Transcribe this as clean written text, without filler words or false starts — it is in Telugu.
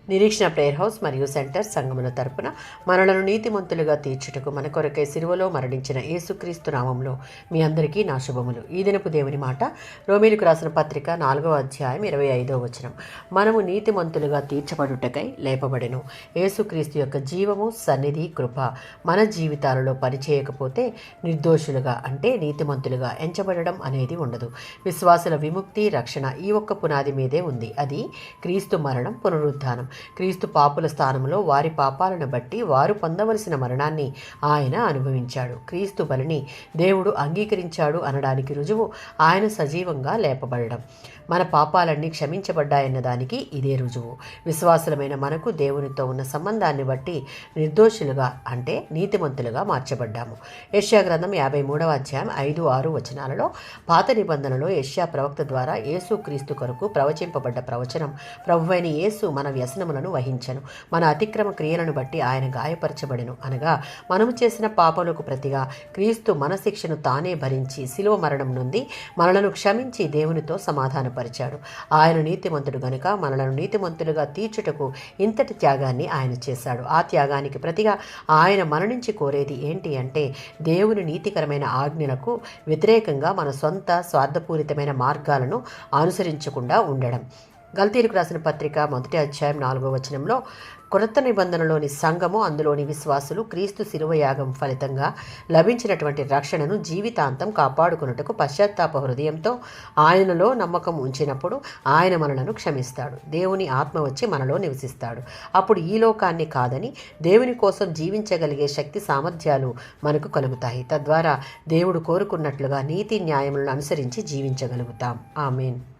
నిరీక్షణ ప్రేయర్ హౌస్ మరియు సెంటర్ సంఘముల తరపున మనలను నీతిమంతులుగా తీర్చుటకు మన కొరకై సిలువలో మరణించిన యేసుక్రీస్తు నామంలో మీ అందరికీ నా శుభములు. ఈ దినపు దేవుని మాట రోమీలకు రాసిన పత్రిక 4వ అధ్యాయం 25వ వచనం. మనము నీతిమంతులుగా తీర్చబడుటకై లేపబడెను. యేసుక్రీస్తు యొక్క జీవము, సన్నిధి, కృప మన జీవితాలలో పనిచేయకపోతే నిర్దోషులుగా అంటే నీతిమంతులుగా ఎంచబడడం అనేది ఉండదు. విశ్వాసుల విముక్తి, రక్షణ ఈ ఒక్క పునాది మీదే ఉంది. అది క్రీస్తు మరణం, పునరుద్ధానం. క్రీస్తు పాపుల స్థానంలో వారి పాపాలను బట్టి వారు పొందవలసిన మరణాన్ని ఆయన అనుభవించాడు. క్రీస్తు బలిని దేవుడు అంగీకరించాడు అనడానికి రుజువు ఆయన సజీవంగా లేపబడడం. మన పాపాలన్నీ క్షమించబడ్డాయన్న దానికి ఇదే రుజువు. విశ్వాసులమైన మనకు దేవునితో ఉన్న సంబంధాన్ని బట్టి నిర్దోషులుగా అంటే నీతిమంతులుగా మార్చబడ్డాము. యెషయా గ్రంథం 53వ అధ్యాయం 5-6 వచనాలలో పాత నిబంధనలో యెషయా ప్రవక్త ద్వారా యేసు క్రీస్తు కొరకు ప్రవచింపబడ్డ ప్రవచనం, ప్రభువైన యేసు మన వ్యసనములను వహించెను, మన అతిక్రమ క్రియలను బట్టి ఆయన గాయపరచబడెను అనగా మనము చేసిన పాపములకు ప్రతిగా క్రీస్తు మన శిక్షను తానే భరించి శిలువ మరణం నుండి మనలను క్షమించి దేవునితో సమాధానపరిచాడు. ఆయన నీతిమంతుడు గనుక మనలను నీతిమంతులుగా తీర్చుటకు ఇంతటి త్యాగాన్ని ఆయన చేశాడు. ఆ త్యాగానికి ప్రతిగా ఆయన మన నుంచి కోరేది ఏంటి అంటే దేవుని నీతికరమైన ఆజ్ఞలకు వ్యతిరేకంగా మన సొంత స్వార్థపూరితమైన మార్గాలను అనుసరించకుండా ఉండడం. గల్తీలకు రాసిన పత్రిక 1వ అధ్యాయం 4వ వచనంలో కొత్త నిబంధనలోని సంఘము, అందులోని విశ్వాసులు క్రీస్తు శిలువ యాగం ఫలితంగా లభించినటువంటి రక్షణను జీవితాంతం కాపాడుకున్నట్టుకు పశ్చాత్తాప హృదయంతో ఆయనలో నమ్మకం ఉంచినప్పుడు ఆయన మనలను క్షమిస్తాడు. దేవుని ఆత్మ వచ్చి మనలో నివసిస్తాడు. అప్పుడు ఈ లోకాన్ని కాదని దేవుని కోసం జీవించగలిగే శక్తి సామర్థ్యాలు మనకు కలుగుతాయి. తద్వారా దేవుడు కోరుకున్నట్లుగా నీతి న్యాయములను అనుసరించి జీవించగలుగుతాం. ఆమేన్.